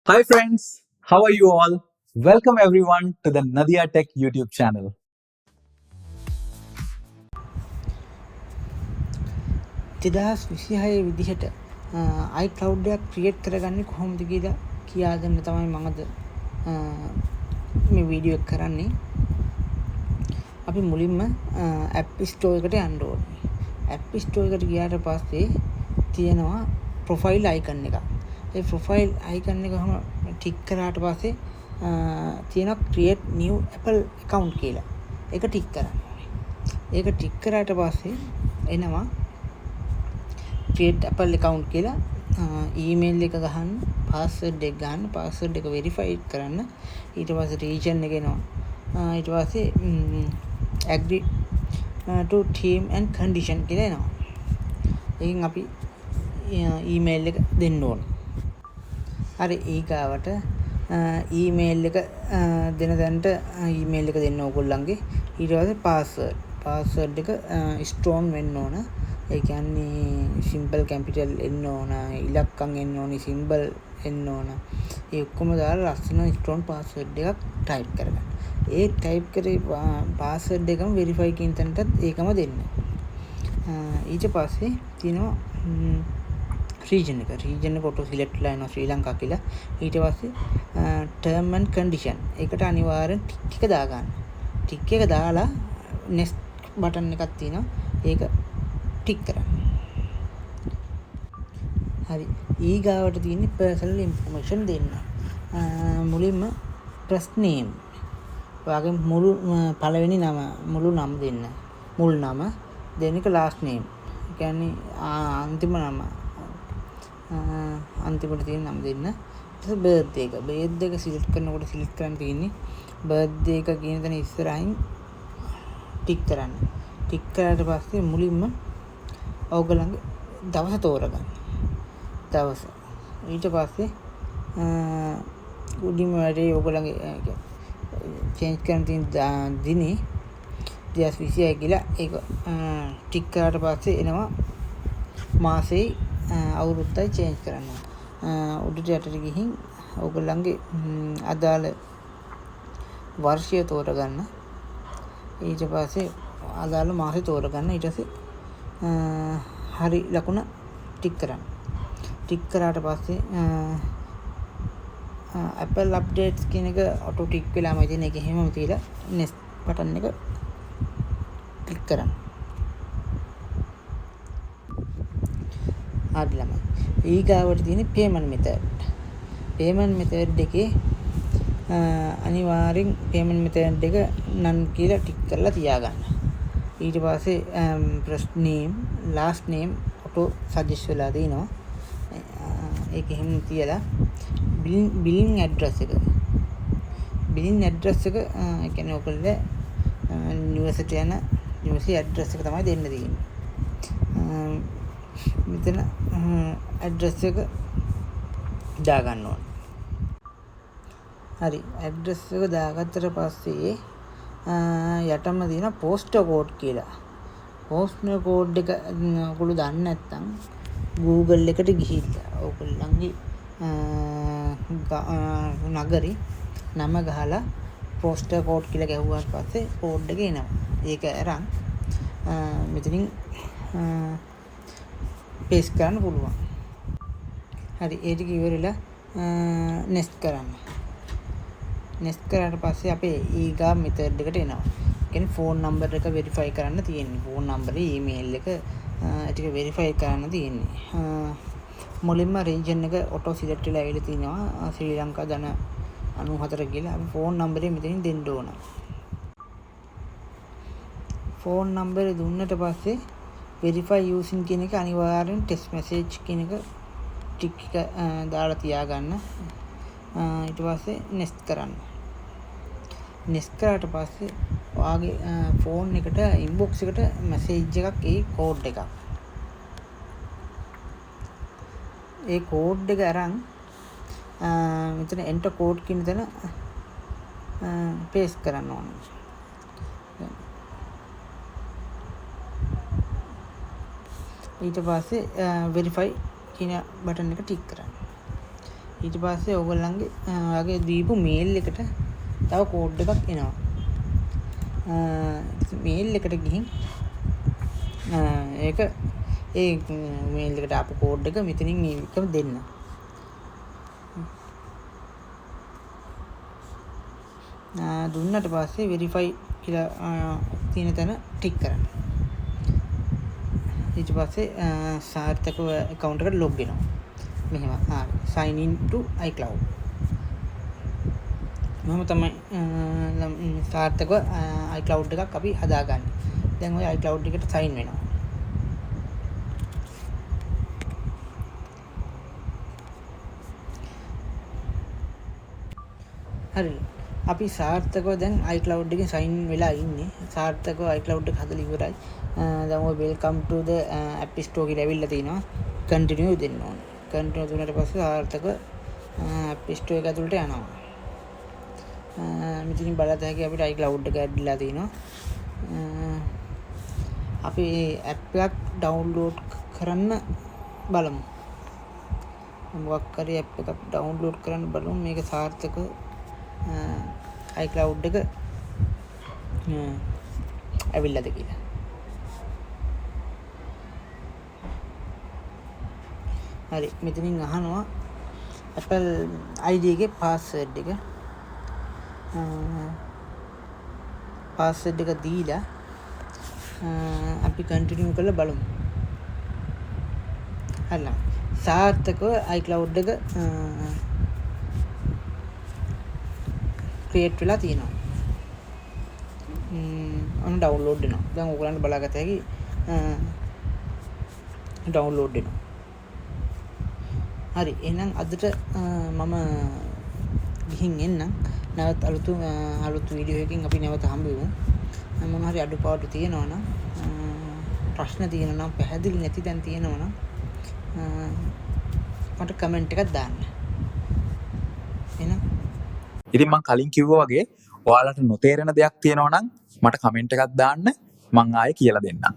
Hi friends, how are you all? Welcome everyone to the Nadia Tech YouTube channel. 2026 විදිහට iCloud එකක් create කරගන්නේ කොහොමද කියලා කියා දෙන්න තමයි මම අද මේ වීඩියෝ එක කරන්නේ. අපි මුලින්ම App Store එකට යන්න ඕනේ. App Store එකට ගියාට පස්සේ තියෙනවා profile icon එක. ඒ profile icon එක කොහොම ටික් කරාට පස්සේ තියෙනවා create new Apple account කියලා. ඒක ටික් කරන්න ඕනේ. ඒක ටික් කරාට පස්සේ එනවා create Apple account කියලා email එක ගහන්න password එක ගන්න password එක verify කරන්න ඊට පස්සේ region එක එනවා ඊට පස්සේ agree to team and condition කියලා එනවා. ඒකෙන් අපි email එක දෙන්න ඕන. හරි ඊගාවට email එක දෙන තැනට email එක දෙන්න ඕගොල්ලන්ගේ ඊට පස්සේ password එක strong වෙන්න ඕන. ඒ කියන්නේ සිම්පල් කැපිටල් එන්න ඕන, ඉලක්කම් එන්න ඕනි, සිම්බල් එන්න ඕන. ඒ ඔක්කොම දාලා ලස්සන ස්ට්‍රෝන් පාස්වර්ඩ් එකක් ටයිප් කරගන්න. ඒ ටයිප් කරේ පාස්වර්ඩ් එකම වෙරිෆයි කියන තැනටත් ඒකම දෙන්න. ඊට පස්සේ තියෙනවා region එක. region එක ඔටෝ සිලෙක්ට් වෙලා එනවා ශ්‍රී ලංකා කියලා. ඊට පස්සේ term and condition. ඒකට අනිවාර්යෙන් ටික් එක දාගන්න. ටික් එක දාලා next බටන් එකක් තියෙනවා. ඒක ටික් කරන්න. හරි ඊගාවට තියෙන්නේ personal information දෙන්න. මුලින්ම first name ඔයාගේ මුළු පළවෙනි නම මුළු නම දෙන්න. මුල් නම දෙන එක last name. ඒ කියන්නේ අන්තිම නම අන්තිමට තියෙන නම දෙන්න. ඊට birthday එක. birthday එක select කරනකොට select කරන්න තියෙන්නේ birthday එක කියන තැන ඉස්සරහින් ටික් කරන්න. ටික් කරාට පස්සේ මුලින්ම ඔයගොල්ලන්ගේ දවස තෝරගන්න. දවස. ඊට පස්සේ උඩින්ම වැඩේ ඔයගොල්ලන්ගේ චේන්ජ් කරන්න තියෙන දිනේ 2026 කියලා ඒක ටික් කරාට පස්සේ එනවා මාසෙයි අවුරුද්දයි චේන්ජ් කරන්න. උඩට යටට ගිහින් ඔයගොල්ලන්ගේ අදාළ වර්ෂය තෝරගන්න. ඊට පස්සේ අදාළ මාසෙ තෝරගන්න. ඊට පස්සේ හරි ලකුණ ටික් කරන්න. ටික් කරාට පස්සේ Apple updates කියන එක auto ටික් වෙලාම ඉතින් ඒක එහෙමම තියලා next බටන් එක ක්ලික් කරන්න. හරි ළමයි. ඊගාවට තියෙන payment method. payment method එකේ අනිවාර්යෙන් payment method එක none කියලා ටික් කරලා තියාගන්න. ඊට පස්සේ first name last name auto suggest වෙලා තිනවා. ඒක එහෙම තියලා billing address එක ඒ කියන්නේ ඔයගොල්ලෝ university යන university address එක තමයි දෙන්න තියෙන්නේ. මෙතන address එක දා ගන්න ඕන. හරි address එක දාගත්තට පස්සේ යටම තියෙන postal code කියලා. postal code එක ඔයගොල්ලෝ දන්නේ නැත්නම් Google එකට ගිහිල්ලා ඔයගොල්ලන්ගේ නගරේ නම ගහලා postal code කියලා ගැහුවාට පස්සේ code එක එනවා. ඒක අරන් මෙතනින් paste කරන්න පුළුවන්. හරි ඒ ටික ඉවරලා next කරන්න. next කරාට පස්සේ අපේ ඊගා method එකට එනවා. කියන්නේ phone number එක verify කරන්න තියෙන්නේ. phone number email එක ටික verify කරන්න තියෙන්නේ. මුලින්ම region එක auto select වෙලා ඇවිල්ලා තිනවා ශ්‍රී ලංකා ධන 94 කියලා. අපි phone number එක මෙතනින් දෙන්න ඕන. phone number දුන්නට පස්සේ verify using කියන එක අනිවාර්යෙන් text message කියන එක ටික් එක දාලා තියාගන්න. ඊට පස්සේ next කරන්න. next කරාට පස්සේ ඔයාගේ phone එකට inbox එකට message එකක් ඒ code එකක්. ඒ code එක අරන් මෙතන enter code කියන තැන paste කරන්න ඕනේ. ඊට පස්සේ verify කියන බටන් එක ටික් කරන්න. ඊට පස්සේ ඕගොල්ලන්ගේ වගේ දීපු මේල් එකට තව කෝඩ් එකක් එනවා. මේල් එකට ගිහින් ඒක ඒ මේල් එකට ආපු කෝඩ් එක මෙතනින් මේකම දෙන්න. දුන්නට පස්සේ වෙරිෆයි කියලා තියෙන තැන ටික් කරන්න. ඊට පස්සේ සාර්ථකව account එකට log වෙනවා. මෙහෙම sign in to iCloud. මම තමයි සාර්ථකව iCloud එකක් අපි හදාගන්නේ. දැන් ඔය iCloud එකට sign වෙනවා. හරි. අපි සාර්ථකව දැන් iCloud එකේ sign වෙලා ඉන්නේ. සාර්ථකව iCloud එක හදලා ඉවරයි. දැන් ඔය welcome to the app store කියලා ඇවිල්ලා තිනවා. continue දෙන්න ඕනේ. continue දුන්නාට පස්සේ සාර්ථකව app store එක ඇතුළට යනවා. මෙතනින් බලත හැකි අපිට iCloud එක ඇඩ්ලා තිනවා. අපි app එකක් download කරන්න බලමු. මොකක් හරි app එකක් download කරන්න බලමු. මේක සාර්ථකව iCloud එක ඇවිල්ලාද කියලා. හරි මෙතනින් අහනවා Apple ID එකේ password එක. password එක දීලා අපි continue කරලා බලමු. හරි. සාර්ථකව iCloud එක create වෙලා තියෙනවා. අන්න download වෙනවා. දැන් ඔයගලන්ට බලාගත හැකි download වෙනවා. හරි එහෙනම් අදට මම ගිහින් එන්නම්. නැවත අලුත් වීඩියෝ එකකින් අපි නැවත හම්බ වෙමු. මොන හරි අඩුපාඩු තියෙනවා නම් ප්‍රශ්න තියෙනවා නම් පැහැදිලි නැති දැන් තියෙනවා නම් මට කමෙන්ට් එකක් දාන්න. එහෙනම් ඉතින් මම කලින් කිව්වා වගේ ඔයාලට නොතේරෙන දෙයක් තියෙනවා නම් මට කමෙන්ට් එකක් දාන්න මම ආයේ කියලා දෙන්නම්.